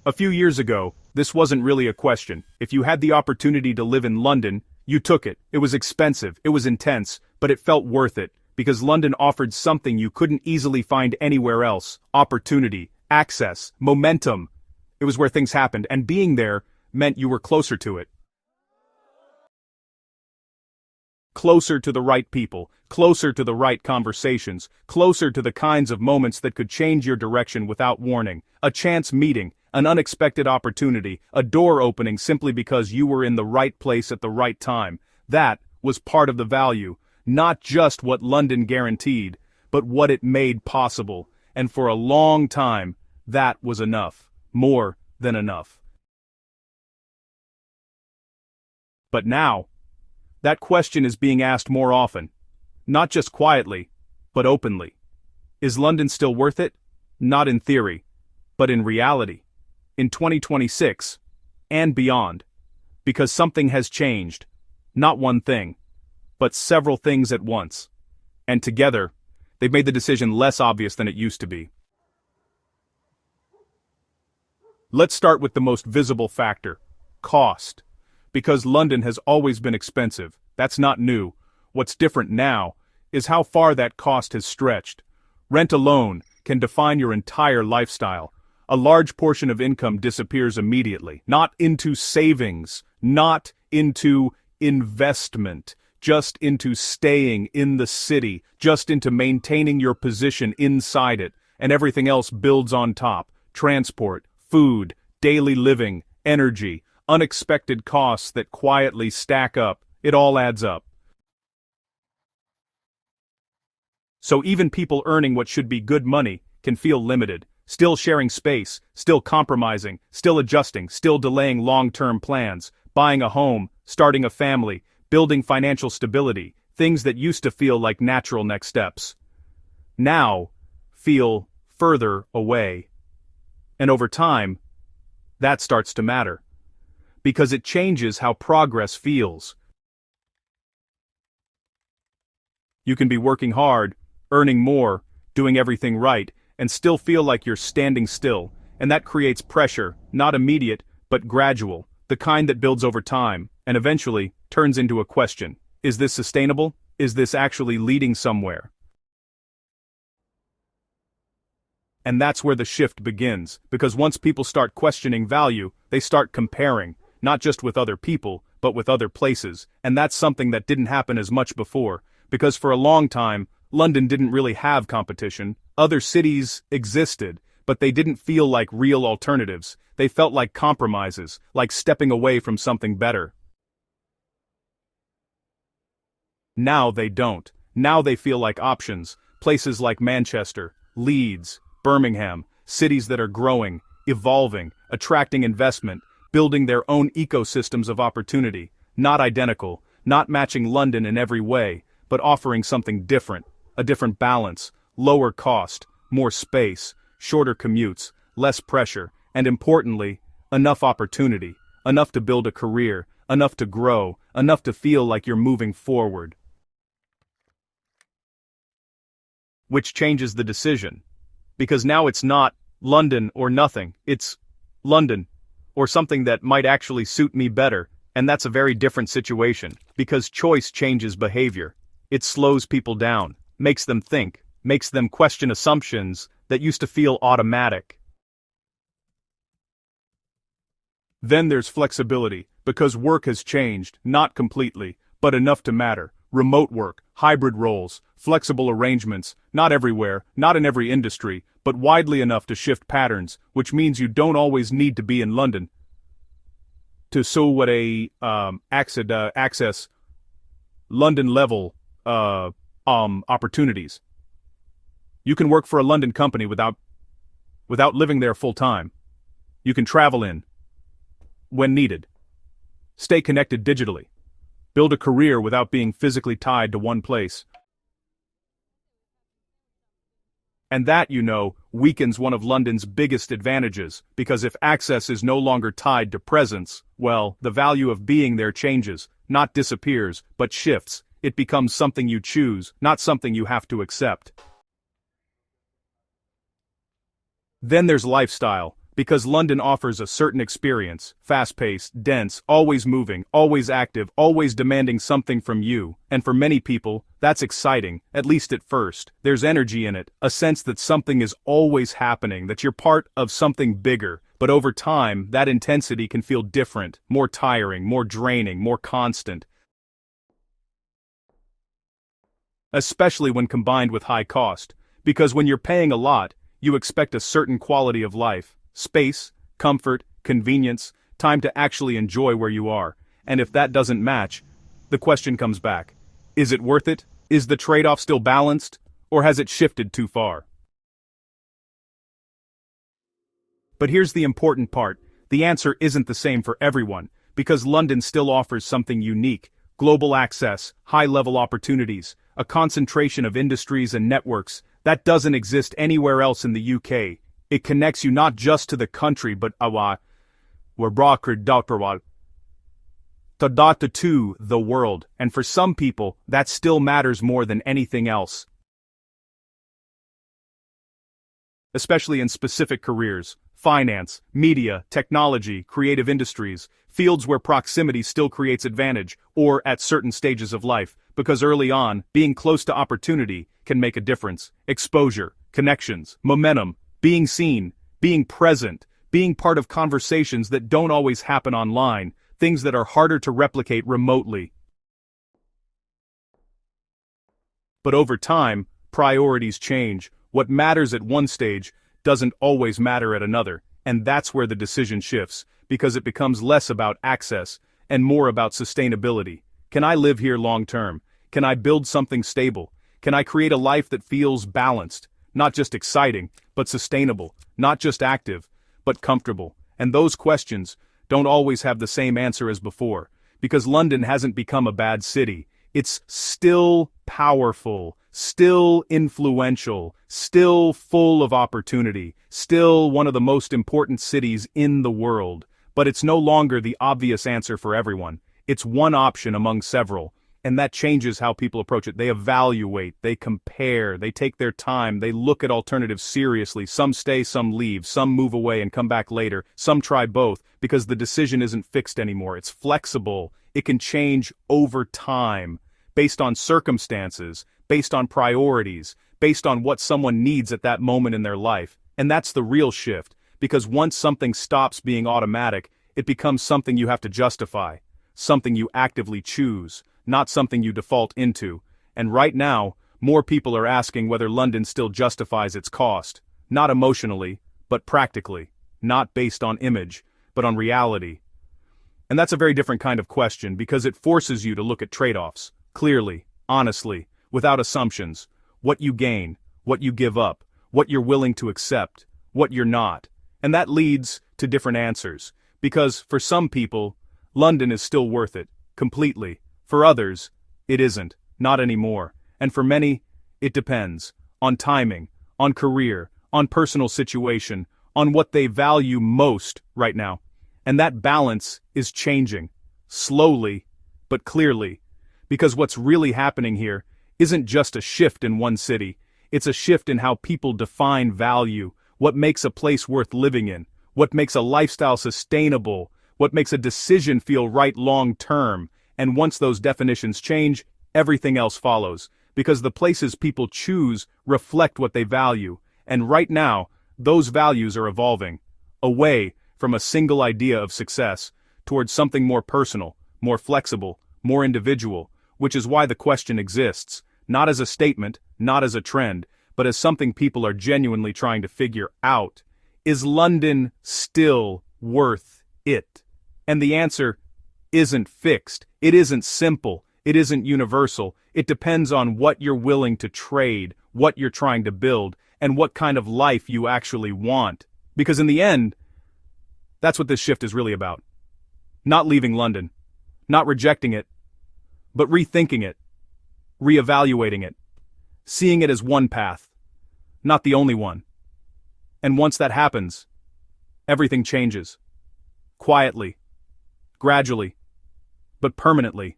A few years ago, this wasn't really a question. If you had the opportunity to live in London, you took it. It was expensive, it was intense, but it felt worth it, because London offered something you couldn't easily find anywhere else: opportunity, access, momentum. It was where things happened, and being there meant you were closer to it. Closer to the right people, closer to the right conversations, closer to the kinds of moments that could change your direction without warning. A chance meeting, an unexpected opportunity, a door opening simply because you were in the right place at the right time. That was part of the value, not just what London guaranteed, but what it made possible. And for a long time, that was enough. More than enough. But now, that question is being asked more often. Not just quietly, but openly. Is London still worth it? Not in theory, but in reality. In 2026, and beyond. Because something has changed. Not one thing, but several things at once. And together, they've made the decision less obvious than it used to be. Let's start with the most visible factor: cost. Because London has always been expensive, that's not new. What's different now is how far that cost has stretched. Rent alone can define your entire lifestyle. A large portion of income disappears immediately, not into savings, not into investment, just into staying in the city, just into maintaining your position inside it, and everything else builds on top: transport, food, daily living, energy, unexpected costs that quietly stack up. It all adds up. So even people earning what should be good money can feel limited, still sharing space, still compromising, still adjusting, still delaying long-term plans, buying a home, starting a family, building financial stability, things that used to feel like natural next steps. Now, feel further away. And over time, that starts to matter. Because it changes how progress feels. You can be working hard, earning more, doing everything right, and still feel like you're standing still, and that creates pressure, not immediate, but gradual, the kind that builds over time, and eventually turns into a question: is this sustainable? Is this actually leading somewhere? And that's where the shift begins, because once people start questioning value, they start comparing, not just with other people, but with other places, and that's something that didn't happen as much before, because for a long time, London didn't really have competition. Other cities existed, but they didn't feel like real alternatives. They felt like compromises, like stepping away from something better. Now they don't. Now they feel like options. Places like Manchester, Leeds, Birmingham, cities that are growing, evolving, attracting investment, building their own ecosystems of opportunity, not identical, not matching London in every way, but offering something different, a different balance, lower cost, more space, shorter commutes, less pressure, and importantly, enough opportunity, enough to build a career, enough to grow, enough to feel like you're moving forward. Which changes the decision. Because now it's not London or nothing, it's London, or something that might actually suit me better, and that's a very different situation, because choice changes behavior. It slows people down, makes them think, makes them question assumptions that used to feel automatic. Then there's flexibility, because work has changed, not completely, but enough to matter. Remote work, hybrid roles, flexible arrangements, not everywhere, not in every industry, but widely enough to shift patterns, which means you don't always need to be in London to access London-level opportunities. You can work for a London company without living there full-time. You can travel in when needed. Stay connected digitally. Build a career without being physically tied to one place. And that, weakens one of London's biggest advantages, because if access is no longer tied to presence, well, the value of being there changes, not disappears, but shifts. It becomes something you choose, not something you have to accept. Then there's lifestyle, Because London offers a certain experience, fast-paced, dense, always moving, always active, always demanding something from you, and for many people, that's exciting, at least at first. There's energy in it, a sense that something is always happening, that you're part of something bigger, but over time, that intensity can feel different, more tiring, more draining, more constant. Especially when combined with high cost, because when you're paying a lot, you expect a certain quality of life, space, comfort, convenience, time to actually enjoy where you are, and if that doesn't match, the question comes back. Is it worth it? Is the trade-off still balanced? Or has it shifted too far? But here's the important part. The answer isn't the same for everyone, because London still offers something unique: global access, high-level opportunities, a concentration of industries and networks that doesn't exist anywhere else in the UK. It connects you not just to the country but to the world, and for some people, that still matters more than anything else. Especially in specific careers, finance, media, technology, creative industries, fields where proximity still creates advantage, or at certain stages of life, because early on, being close to opportunity can make a difference. Exposure, connections, momentum, being seen, being present, being part of conversations that don't always happen online, things that are harder to replicate remotely. But over time, priorities change. What matters at one stage doesn't always matter at another, and that's where the decision shifts, because it becomes less about access and more about sustainability. Can I live here long term? Can I build something stable? Can I create a life that feels balanced, not just exciting, but sustainable, not just active, but comfortable? And those questions don't always have the same answer as before, because London hasn't become a bad city. It's still powerful, still influential, still full of opportunity, still one of the most important cities in the world. But it's no longer the obvious answer for everyone. It's one option among several, and that changes how people approach it. They evaluate, they compare, they take their time, they look at alternatives seriously. Some stay, some leave, some move away and come back later, some try both, because the decision isn't fixed anymore. It's flexible. It can change over time, based on circumstances, based on priorities, based on what someone needs at that moment in their life. And that's the real shift, because once something stops being automatic, it becomes something you have to justify, something you actively choose, not something you default into. And right now, more people are asking whether London still justifies its cost, not emotionally, but practically, not based on image, but on reality. And that's a very different kind of question, because it forces you to look at trade-offs, clearly, honestly, without assumptions, what you gain, what you give up, what you're willing to accept, what you're not. And that leads to different answers, because for some people, London is still worth it, completely. For others, it isn't, not anymore. And for many, it depends, on timing, on career, on personal situation, on what they value most right now. And that balance is changing, slowly, but clearly. Because what's really happening here isn't just a shift in one city, it's a shift in how people define value, what makes a place worth living in, what makes a lifestyle sustainable, what makes a decision feel right long term. And once those definitions change, everything else follows, because the places people choose reflect what they value, and right now, those values are evolving, away from a single idea of success, towards something more personal, more flexible, more individual, which is why the question exists, not as a statement, not as a trend, but as something people are genuinely trying to figure out. Is London still worth it? And the answer isn't fixed, it isn't simple, it isn't universal. It depends on what you're willing to trade, what you're trying to build, and what kind of life you actually want. Because in the end, that's what this shift is really about. Not leaving London, not rejecting it, but rethinking it, reevaluating it, seeing it as one path, not the only one. And once that happens, everything changes. Quietly, gradually, but permanently.